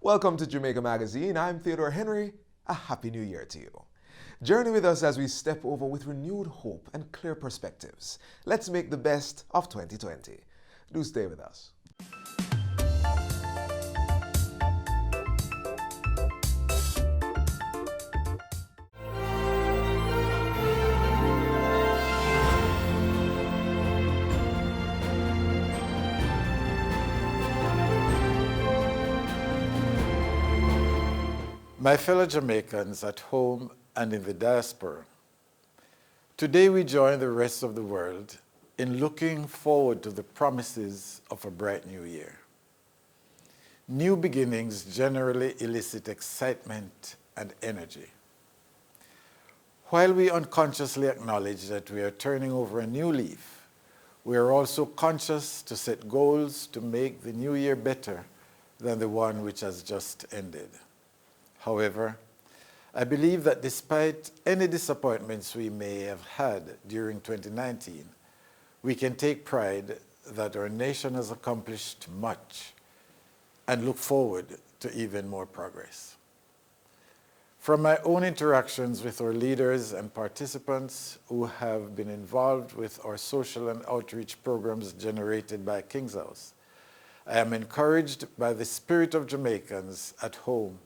Welcome to Jamaica Magazine. I'm Theodore Henry. A Happy New Year to you. Journey with us as we step over with renewed hope and clear perspectives. Let's make the best of 2020. Do stay with us. My fellow Jamaicans at home and in the diaspora, today we join the rest of the world in looking forward to the promises of a bright new year. New beginnings generally elicit excitement and energy. While we unconsciously acknowledge that we are turning over a new leaf, we are also conscious to set goals to make the new year better than the one which has just ended. However, I believe that despite any disappointments we may have had during 2019, we can take pride that our nation has accomplished much and look forward to even more progress. From my own interactions with our leaders and participants who have been involved with our social and outreach programs generated by King's House, I am encouraged by the spirit of Jamaicans at home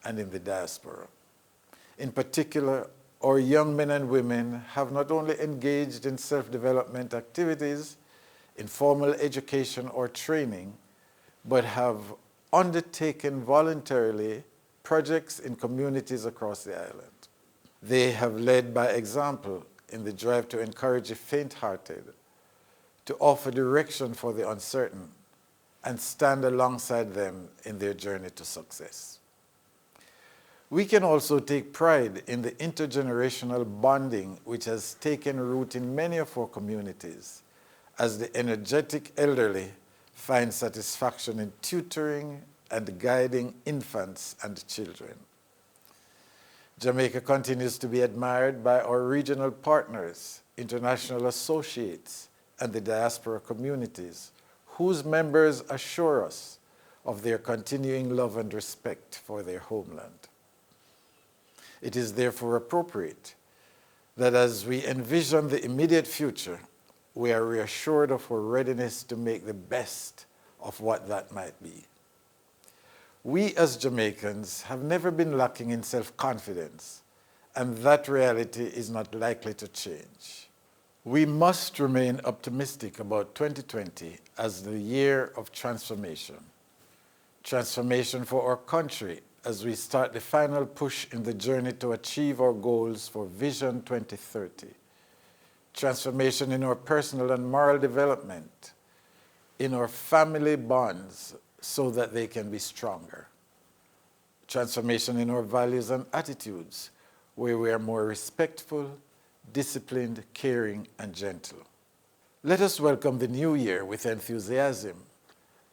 and in the diaspora. In particular, our young men and women have not only engaged in self-development activities, informal education or training, but have undertaken voluntarily projects in communities across the island. They have led by example in the drive to encourage the faint-hearted, to offer direction for the uncertain, and stand alongside them in their journey to success. We can also take pride in the intergenerational bonding which has taken root in many of our communities, as the energetic elderly find satisfaction in tutoring and guiding infants and children. Jamaica continues to be admired by our regional partners, international associates, and the diaspora communities, whose members assure us of their continuing love and respect for their homeland. It is therefore appropriate that as we envision the immediate future, we are reassured of our readiness to make the best of what that might be. We as Jamaicans have never been lacking in self-confidence, and that reality is not likely to change. We must remain optimistic about 2020 as the year of transformation. Transformation for our country as we start the final push in the journey to achieve our goals for Vision 2030. Transformation in our personal and moral development, in our family bonds so that they can be stronger. Transformation in our values and attitudes, where we are more respectful, disciplined, caring, and gentle. Let us welcome the new year with enthusiasm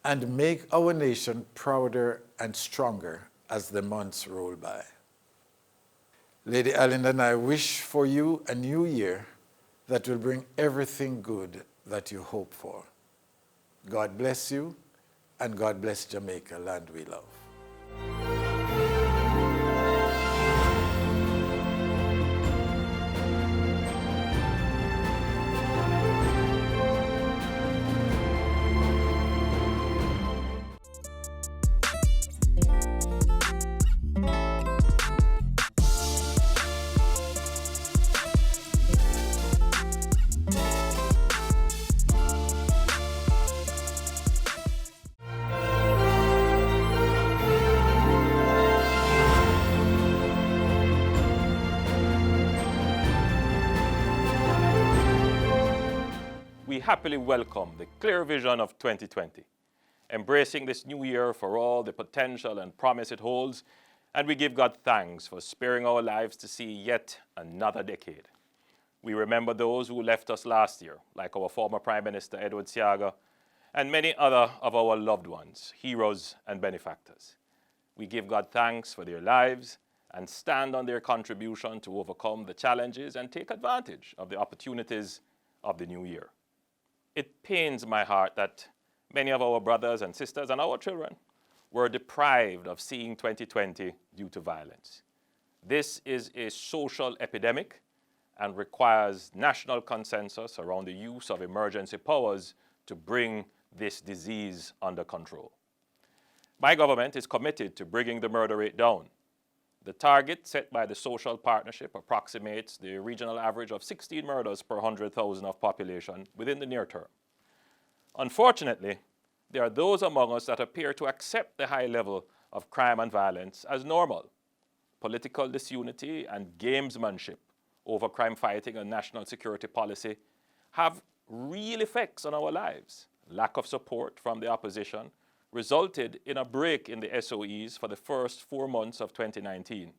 and make our nation prouder and stronger as the months roll by. Lady Allen and I wish for you a new year that will bring everything good that you hope for. God bless you, and God bless Jamaica, land we love. We happily welcome the clear vision of 2020, embracing this new year for all the potential and promise it holds, and we give God thanks for sparing our lives to see yet another decade. We remember those who left us last year, like our former Prime Minister Edward Seaga, and many other of our loved ones, heroes and benefactors. We give God thanks for their lives and stand on their contribution to overcome the challenges and take advantage of the opportunities of the new year. It pains my heart that many of our brothers and sisters and our children were deprived of seeing 2020 due to violence. This is a social epidemic and requires national consensus around the use of emergency powers to bring this disease under control. My government is committed to bringing the murder rate down. The target set by the Social Partnership approximates the regional average of 16 murders per 100,000 of population within the near term. Unfortunately, there are those among us that appear to accept the high level of crime and violence as normal. Political disunity and gamesmanship over crime fighting and national security policy have real effects on our lives. Lack of support from the opposition resulted in a break in the SOEs for the first 4 months of 2019.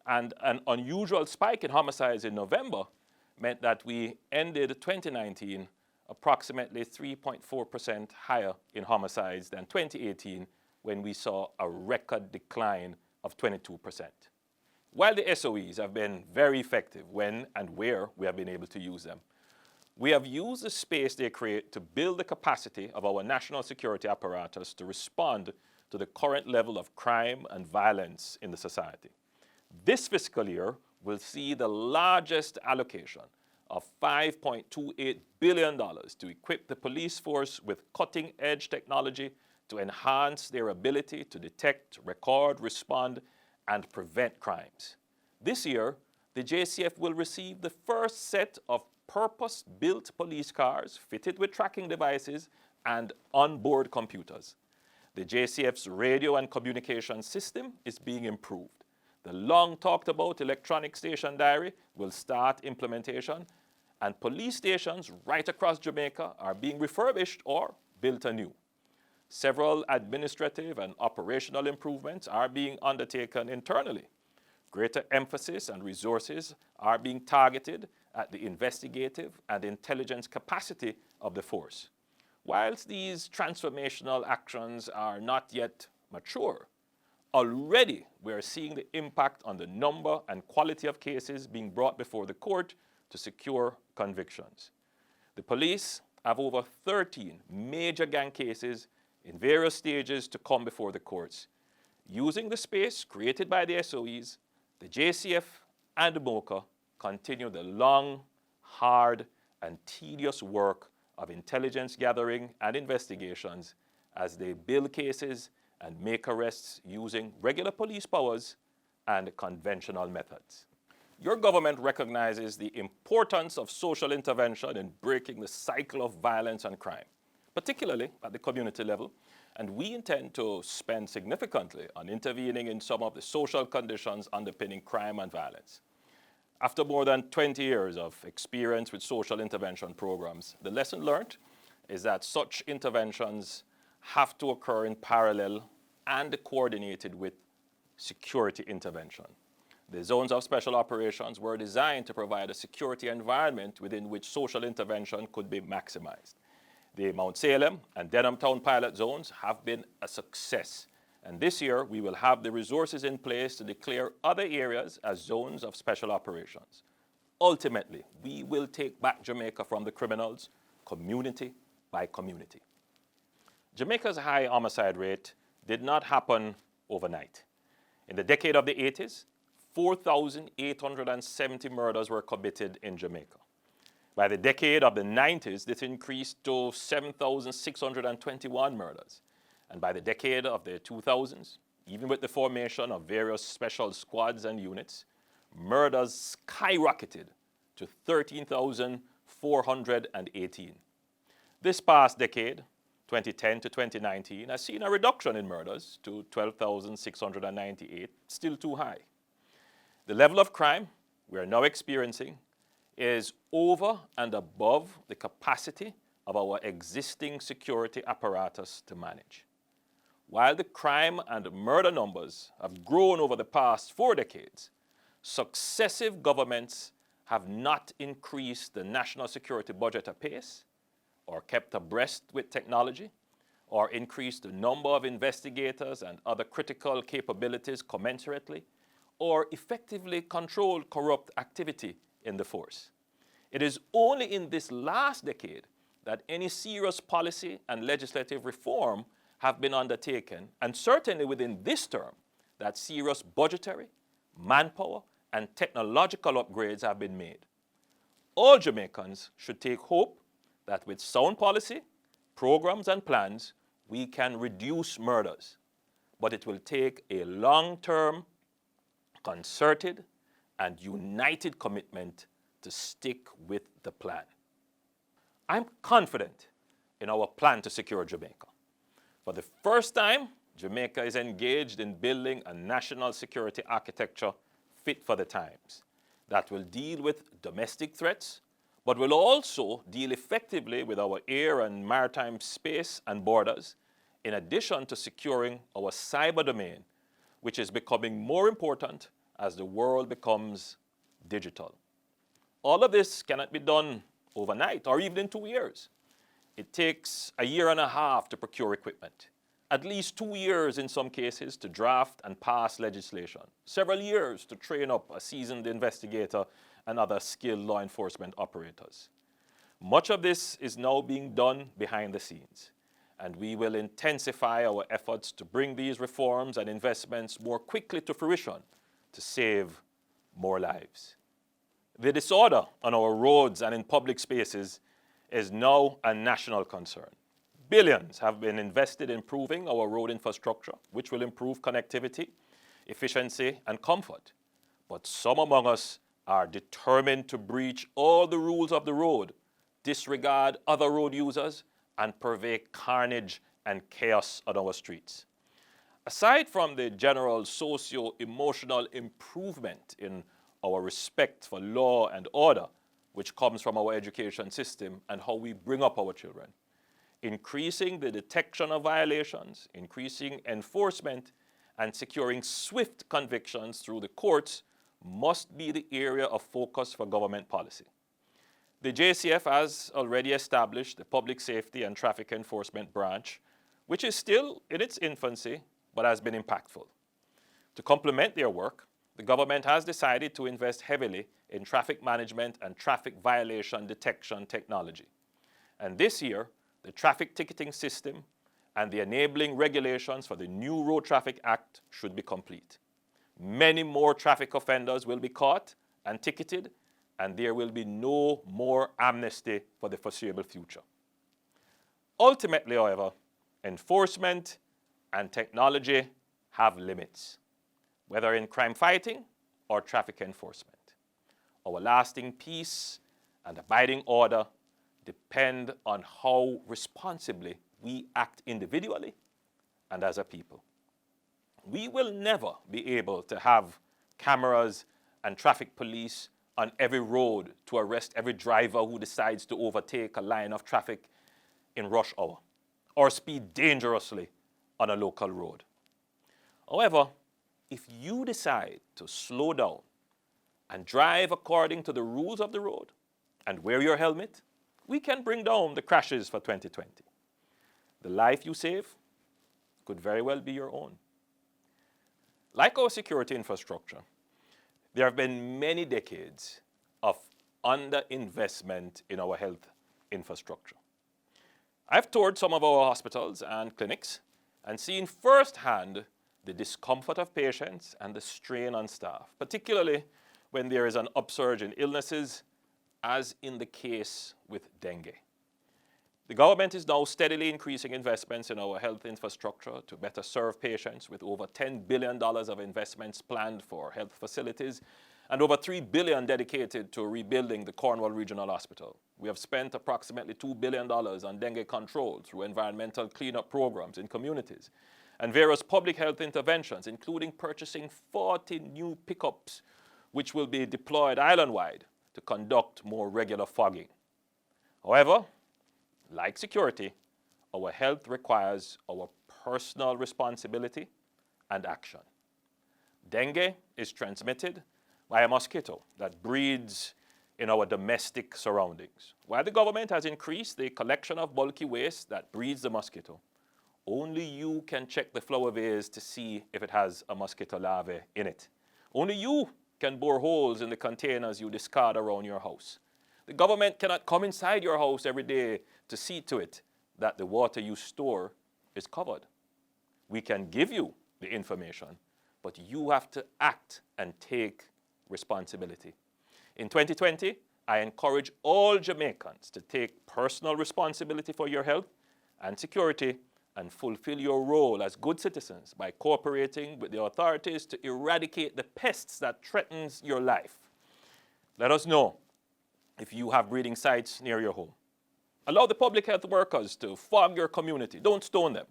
And an unusual spike in homicides in November meant that we ended 2019 approximately 3.4% higher in homicides than 2018, when we saw a record decline of 22%. While the SOEs have been very effective when and where we have been able to use them, we have used the space they create to build the capacity of our national security apparatus to respond to the current level of crime and violence in the society. This fiscal year will see the largest allocation of $5.28 billion to equip the police force with cutting-edge technology to enhance their ability to detect, record, respond, and prevent crimes. This year, the JCF will receive the first set of purpose-built police cars fitted with tracking devices and onboard computers. The JCF's radio and communication system is being improved. The long-talked-about electronic station diary will start implementation, and police stations right across Jamaica are being refurbished or built anew. Several administrative and operational improvements are being undertaken internally. Greater emphasis and resources are being targeted at the investigative and intelligence capacity of the force. Whilst these transformational actions are not yet mature, already we are seeing the impact on the number and quality of cases being brought before the court to secure convictions. The police have over 13 major gang cases in various stages to come before the courts. Using the space created by the SOEs, the JCF and the MOCA continue the long, hard, and tedious work of intelligence gathering and investigations as they build cases and make arrests using regular police powers and conventional methods. Your government recognizes the importance of social intervention in breaking the cycle of violence and crime, particularly at the community level, and we intend to spend significantly on intervening in some of the social conditions underpinning crime and violence. After more than 20 years of experience with social intervention programs, the lesson learned is that such interventions have to occur in parallel and coordinated with security intervention. The zones of special operations were designed to provide a security environment within which social intervention could be maximized. The Mount Salem and Denham Town pilot zones have been a success, and this year we will have the resources in place to declare other areas as zones of special operations. Ultimately, we will take back Jamaica from the criminals, community by community. Jamaica's high homicide rate did not happen overnight. In the decade of the 80s, 4,870 murders were committed in Jamaica. By the decade of the 90s, this increased to 7,621 murders. And by the decade of the 2000s, even with the formation of various special squads and units, murders skyrocketed to 13,418. This past decade, 2010 to 2019, has seen a reduction in murders to 12,698, still too high. The level of crime we are now experiencing is over and above the capacity of our existing security apparatus to manage. While the crime and murder numbers have grown over the past 4 decades, successive governments have not increased the national security budget apace, or kept abreast with technology, or increased the number of investigators and other critical capabilities commensurately, or effectively controlled corrupt activity in the force. It is only in this last decade that any serious policy and legislative reform have been undertaken, and certainly within this term, that serious budgetary, manpower, and technological upgrades have been made. All Jamaicans should take hope that with sound policy, programs, and plans, we can reduce murders. But it will take a long-term, concerted, and united commitment to stick with the plan. I'm confident in our plan to secure Jamaica. For the first time, Jamaica is engaged in building a national security architecture fit for the times that will deal with domestic threats, but will also deal effectively with our air and maritime space and borders, in addition to securing our cyber domain, which is becoming more important as the world becomes digital. All of this cannot be done overnight or even in 2 years. It takes a year and a half to procure equipment, at least 2 years in some cases to draft and pass legislation, several years to train up a seasoned investigator and other skilled law enforcement operators. Much of this is now being done behind the scenes, and we will intensify our efforts to bring these reforms and investments more quickly to fruition to save more lives. The disorder on our roads and in public spaces is now a national concern. Billions have been invested in improving our road infrastructure, which will improve connectivity, efficiency, and comfort. But some among us are determined to breach all the rules of the road, disregard other road users, and purvey carnage and chaos on our streets. Aside from the general socio-emotional improvement in our respect for law and order, which comes from our education system and how we bring up our children, increasing the detection of violations, increasing enforcement, and securing swift convictions through the courts must be the area of focus for government policy. The JCF has already established the Public Safety and Traffic Enforcement Branch, which is still in its infancy, but has been impactful. To complement their work, the government has decided to invest heavily in traffic management and traffic violation detection technology. And this year, the traffic ticketing system and the enabling regulations for the new Road Traffic Act should be complete. Many more traffic offenders will be caught and ticketed, and there will be no more amnesty for the foreseeable future. Ultimately, however, enforcement and technology have limits, whether in crime fighting or traffic enforcement. Our lasting peace and abiding order depend on how responsibly we act individually and as a people. We will never be able to have cameras and traffic police on every road to arrest every driver who decides to overtake a line of traffic in rush hour or speed dangerously on a local road. However, if you decide to slow down and drive according to the rules of the road and wear your helmet, we can bring down the crashes for 2020. The life you save could very well be your own. Like our security infrastructure, there have been many decades of underinvestment in our health infrastructure. I've toured some of our hospitals and clinics and seen firsthand the discomfort of patients and the strain on staff, particularly when there is an upsurge in illnesses, as in the case with dengue. The government is now steadily increasing investments in our health infrastructure to better serve patients, with over $10 billion of investments planned for health facilities and over $3 billion dedicated to rebuilding the Cornwall Regional Hospital. We have spent approximately $2 billion on dengue control through environmental cleanup programs in communities and various public health interventions, including purchasing 40 new pickups, which will be deployed island-wide to conduct more regular fogging. However, like security, our health requires our personal responsibility and action. Dengue is transmitted by a mosquito that breeds in our domestic surroundings. While the government has increased the collection of bulky waste that breeds the mosquito, only you can check the flower vase to see if it has a mosquito larvae in it. Only you can bore holes in the containers you discard around your house. The government cannot come inside your house every day to see to it that the water you store is covered We can give you the information, but you have to act and take responsibility. In 2020, I encourage all Jamaicans to take personal responsibility for your health and security and fulfill your role as good citizens by cooperating with the authorities to eradicate the pests that threatens your life. Let us know if you have breeding sites near your home. Allow the public health workers to farm your community. Don't stone them.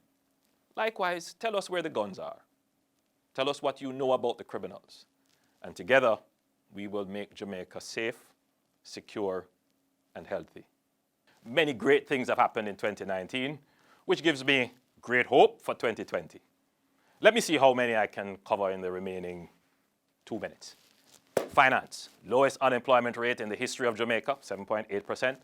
Likewise, tell us where the guns are. Tell us what you know about the criminals. And together, we will make Jamaica safe, secure, and healthy. Many great things have happened in 2019, which gives me great hope for 2020. Let me see how many I can cover in the remaining 2 minutes. Finance, lowest unemployment rate in the history of Jamaica, 7.8%.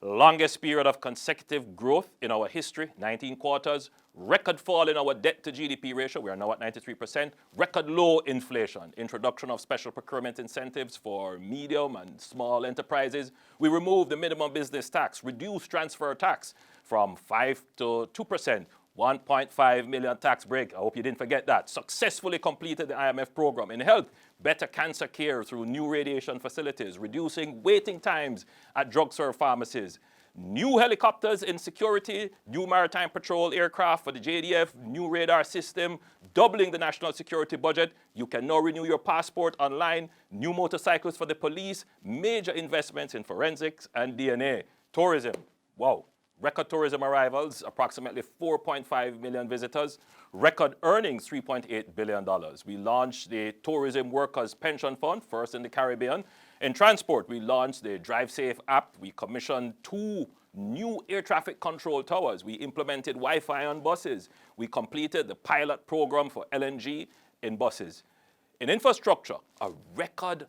Longest period of consecutive growth in our history, 19 quarters. Record fall in our debt to GDP ratio, we are now at 93%. Record low inflation, introduction of special procurement incentives for medium and small enterprises. We removed the minimum business tax, reduced transfer tax from 5 to 2%. 1.5 million tax break. I hope you didn't forget that. Successfully completed the IMF program. In health, better cancer care through new radiation facilities, reducing waiting times at drugstore pharmacies. New helicopters in security, new maritime patrol aircraft for the JDF, new radar system, doubling the national security budget. You can now renew your passport online, new motorcycles for the police, major investments in forensics and DNA. Tourism, wow. Record tourism arrivals, approximately 4.5 million visitors. Record earnings, $3.8 billion. We launched the Tourism Workers Pension Fund, first in the Caribbean. In transport, we launched the Drive Safe app. We commissioned 2 new air traffic control towers. We implemented Wi-Fi on buses. We completed the pilot program for LNG in buses. In infrastructure, a record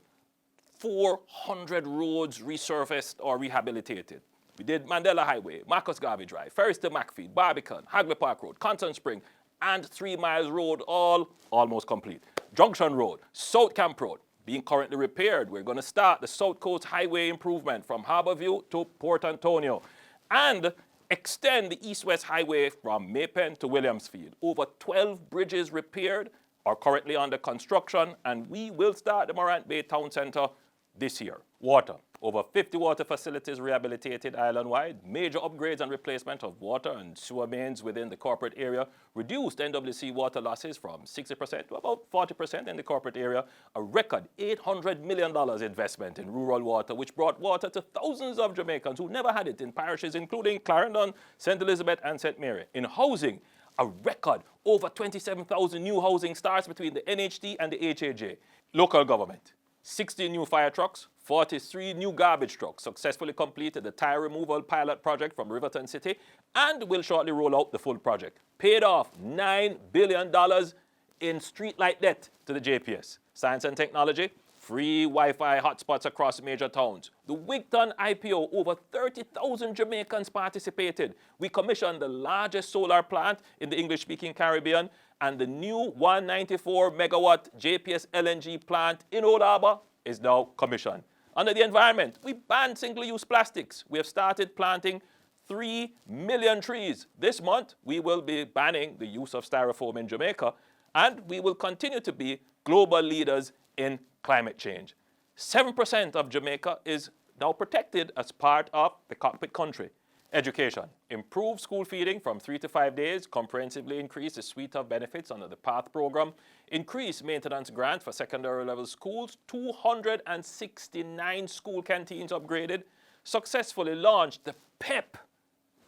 400 roads resurfaced or rehabilitated. We did Mandela Highway, Marcus Garvey Drive, Ferris to Macfeed, Barbican, Hagley Park Road, Constant Spring, and 3 Miles Road, all almost complete. Junction Road, South Camp Road, being currently repaired. We're going to start the South Coast Highway improvement from Harborview to Port Antonio and extend the East-West Highway from Maypen to Williamsfield. Over 12 bridges repaired are currently under construction, and we will start the Morant Bay Town Centre this year. Water. Over 50 water facilities rehabilitated island-wide. Major upgrades and replacement of water and sewer mains within the corporate area. Reduced NWC water losses from 60% to about 40% in the corporate area. A record $800 million investment in rural water, which brought water to thousands of Jamaicans who never had it in parishes including Clarendon, St. Elizabeth, and St. Mary. In housing, a record over 27,000 new housing starts between the NHT and the HAJ. Local government. 60 new fire trucks, 43 new garbage trucks, successfully completed the tire removal pilot project from Riverton City, and will shortly roll out the full project. Paid off $9 billion in streetlight debt to the JPS. Science and technology, free Wi-Fi hotspots across major towns. The Wigton IPO, over 30,000 Jamaicans participated. We commissioned the largest solar plant in the English-speaking Caribbean, and the new 194 megawatt JPS LNG plant in Old Harbour is now commissioned. Under the environment, we banned single-use plastics. We have started planting 3 million trees. This month, we will be banning the use of styrofoam in Jamaica, and we will continue to be global leaders in climate change. 7% of Jamaica is now protected as part of the cockpit country. Education. Improve school feeding from 3 to 5 days. Comprehensively increase the suite of benefits under the PATH program. Increase maintenance grant for secondary level schools. 269 school canteens upgraded. Successfully launched the PEP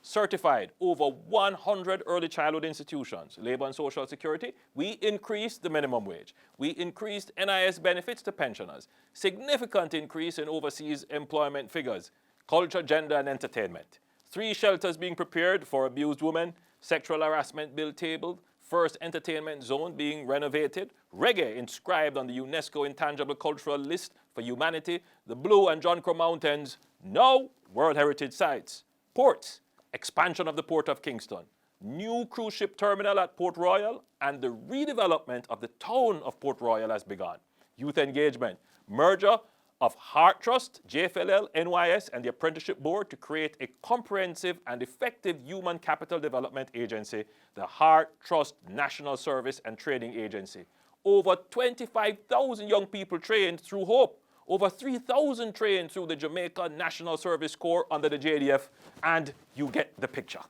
certified over 100 early childhood institutions. Labor and Social Security, we increased the minimum wage. We increased NIS benefits to pensioners. Significant increase in overseas employment figures. Culture, gender, and entertainment. 3 shelters being prepared for abused women. Sexual harassment bill tabled. First entertainment zone being renovated. Reggae inscribed on the UNESCO Intangible Cultural List for Humanity. The Blue and John Crow Mountains, now World Heritage Sites. Ports. Expansion of the Port of Kingston, new cruise ship terminal at Port Royal, and the redevelopment of the town of Port Royal has begun. Youth engagement, merger of Heart Trust, JFLL, NYS, and the Apprenticeship Board to create a comprehensive and effective human capital development agency, the Heart Trust National Service and Training Agency. Over 25,000 young people trained through HOPE. Over 3,000 trained through the Jamaica National Service Corps under the JDF, and you get the picture.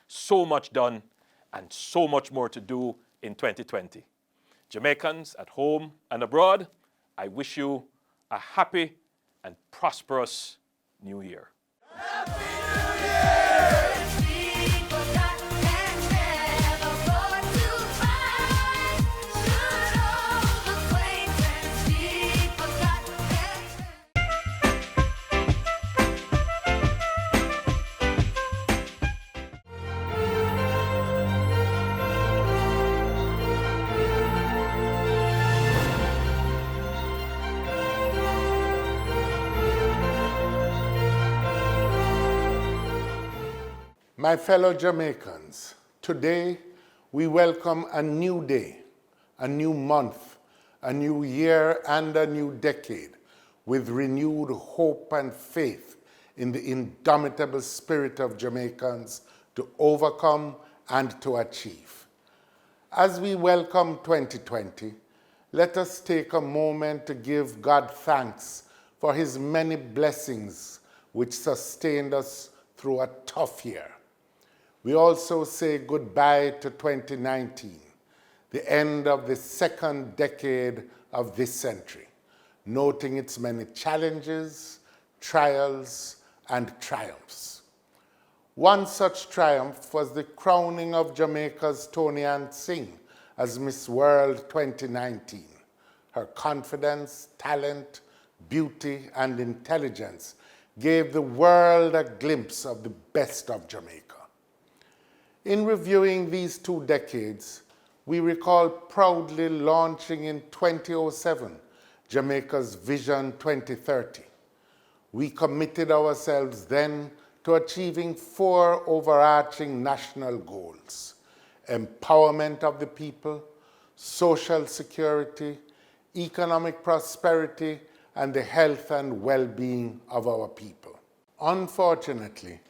So much done and so much more to do in 2020. Jamaicans at home and abroad, I wish you a happy and prosperous New Year. My fellow Jamaicans, today we welcome a new day, a new month, a new year, and a new decade with renewed hope and faith in the indomitable spirit of Jamaicans to overcome and to achieve. As we welcome 2020, let us take a moment to give God thanks for his many blessings which sustained us through a tough year. We also say goodbye to 2019, the end of the second decade of this century, noting its many challenges, trials, and triumphs. One such triumph was the crowning of Jamaica's Toni Ann Singh as Miss World 2019. Her confidence, talent, beauty, and intelligence gave the world a glimpse of the best of Jamaica. In reviewing these 2 decades, we recall proudly launching in 2007 Jamaica's Vision 2030. We committed ourselves then to achieving 4 overarching national goals: empowerment of the people, social security, economic prosperity, and the health and well-being of our people. Unfortunately,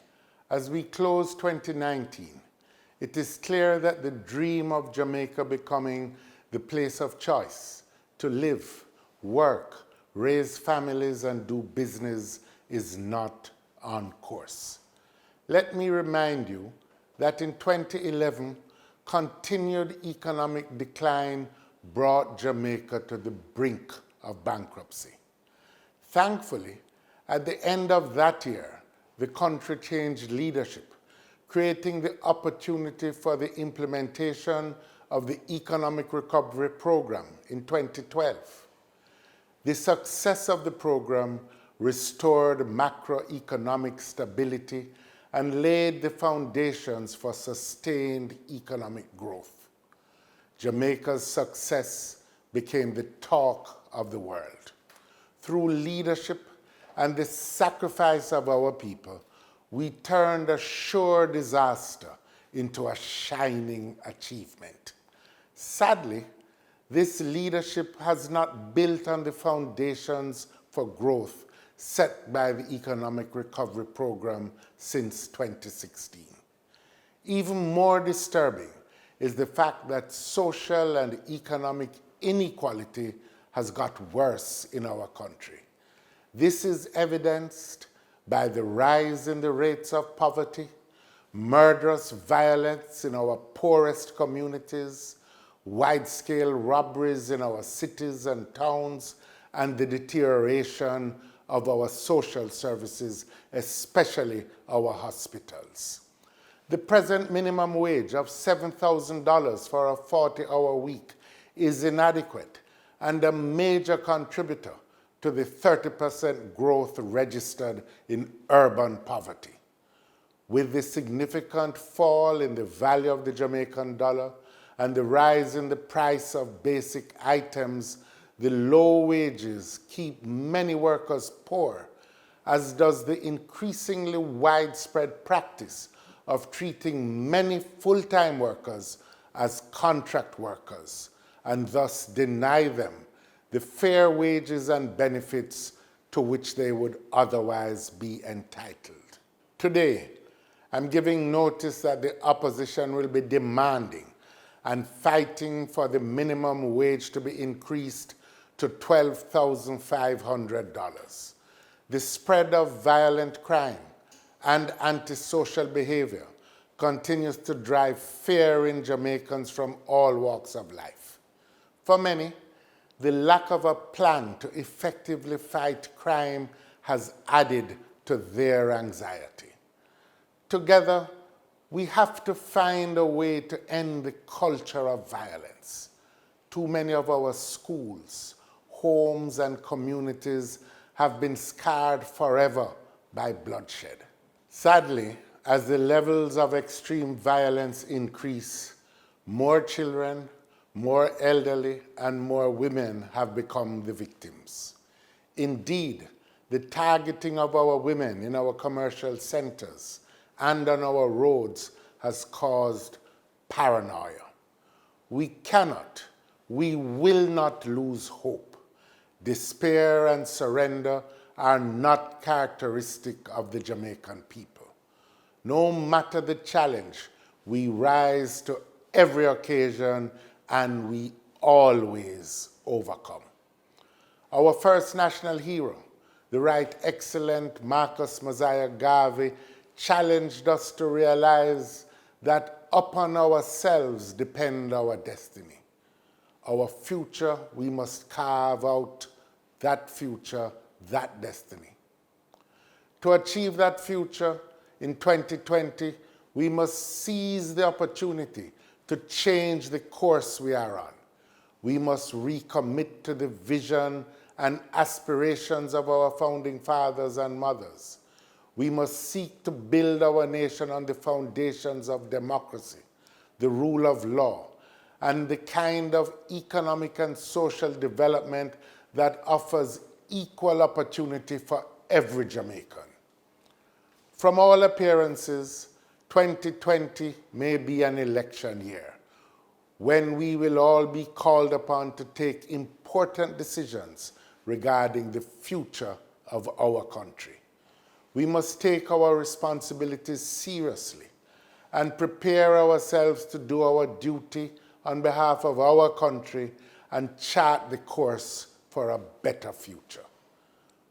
as we close 2019, it is clear that the dream of Jamaica becoming the place of choice to live, work, raise families, and do business is not on course. Let me remind you that in 2011, continued economic decline brought Jamaica to the brink of bankruptcy. Thankfully, at the end of that year, the country changed leadership, creating the opportunity for the implementation of the Economic Recovery Program in 2012. The success of the program restored macroeconomic stability and laid the foundations for sustained economic growth. Jamaica's success became the talk of the world. Through leadership and the sacrifice of our people, we turned a sure disaster into a shining achievement. Sadly, this leadership has not built on the foundations for growth set by the Economic Recovery Program since 2016. Even more disturbing is the fact that social and economic inequality has got worse in our country. This is evidenced by the rise in the rates of poverty, murderous violence in our poorest communities, wide-scale robberies in our cities and towns, and the deterioration of our social services, especially our hospitals. The present minimum wage of $7,000 for a 40-hour week is inadequate and a major contributor to the 30% growth registered in urban poverty. With the significant fall in the value of the Jamaican dollar and the rise in the price of basic items, the low wages keep many workers poor, as does the increasingly widespread practice of treating many full-time workers as contract workers, and thus deny them the fair wages and benefits to which they would otherwise be entitled. Today, I'm giving notice that the opposition will be demanding and fighting for the minimum wage to be increased to $12,500. The spread of violent crime and antisocial behavior continues to drive fear in Jamaicans from all walks of life. For many, the lack of a plan to effectively fight crime has added to their anxiety. Together, we have to find a way to end the culture of violence. Too many of our schools, homes, and communities have been scarred forever by bloodshed. Sadly, as the levels of extreme violence increase, more children, more elderly, and more women have become the victims. Indeed, the targeting of our women in our commercial centers and on our roads has caused paranoia. We cannot, we will not lose hope. Despair and surrender are not characteristic of the Jamaican people. No matter the challenge, we rise to every occasion and we always overcome. Our first national hero, the Right Excellent Marcus Mosiah Garvey, challenged us to realize that upon ourselves depend our destiny. Our future, we must carve out that future, that destiny. To achieve that future in 2020, we must seize the opportunity to change the course we are on. We must recommit to the vision and aspirations of our founding fathers and mothers. We must seek to build our nation on the foundations of democracy, the rule of law, and the kind of economic and social development that offers equal opportunity for every Jamaican. From all appearances, 2020 may be an election year, when we will all be called upon to take important decisions regarding the future of our country. We must take our responsibilities seriously and prepare ourselves to do our duty on behalf of our country and chart the course for a better future.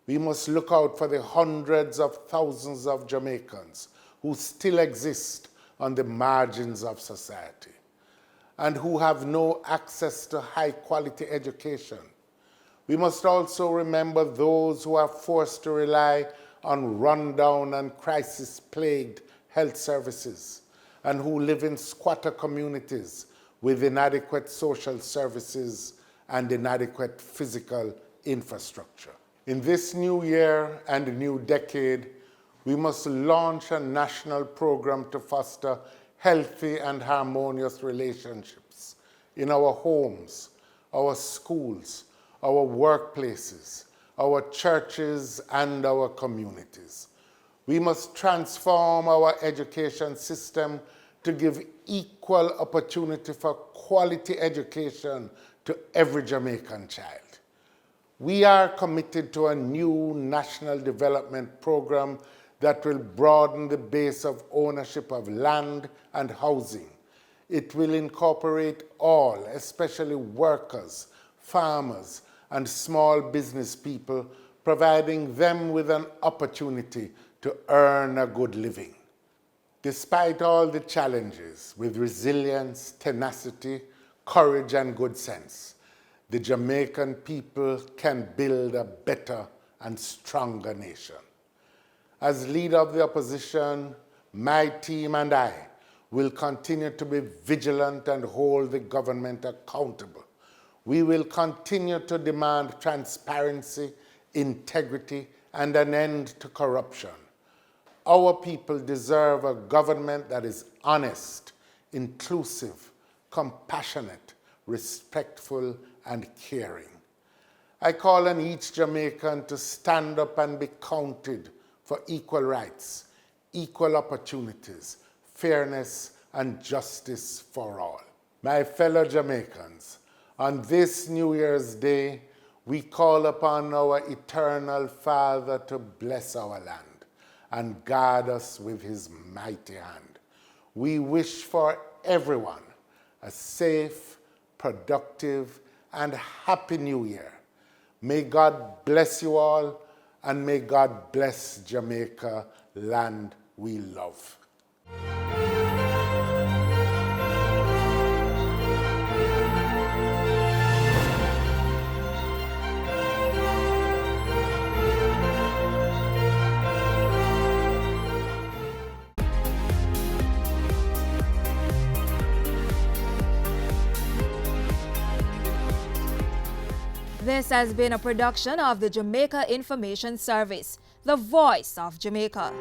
We must look out for the hundreds of thousands of Jamaicans who still exist on the margins of society and who have no access to high-quality education. We must also remember those who are forced to rely on rundown and crisis-plagued health services and who live in squatter communities with inadequate social services and inadequate physical infrastructure. In this new year and new decade, we must launch a national program to foster healthy and harmonious relationships in our homes, our schools, our workplaces, our churches, and our communities. We must transform our education system to give equal opportunity for quality education to every Jamaican child. We are committed to a new national development program that will broaden the base of ownership of land and housing. It will incorporate all, especially workers, farmers, and small business people, providing them with an opportunity to earn a good living. Despite all the challenges, with resilience, tenacity, courage, and good sense, the Jamaican people can build a better and stronger nation. As leader of the opposition, my team and I will continue to be vigilant and hold the government accountable. We will continue to demand transparency, integrity, and an end to corruption. Our people deserve a government that is honest, inclusive, compassionate, respectful, and caring. I call on each Jamaican to stand up and be counted for equal rights, equal opportunities, fairness, and justice for all. My fellow Jamaicans, on this New Year's Day, we call upon our eternal Father to bless our land and guard us with his mighty hand. We wish for everyone a safe, productive, and happy New Year. May God bless you all, and may God bless Jamaica, land we love. This has been a production of the Jamaica Information Service, the voice of Jamaica.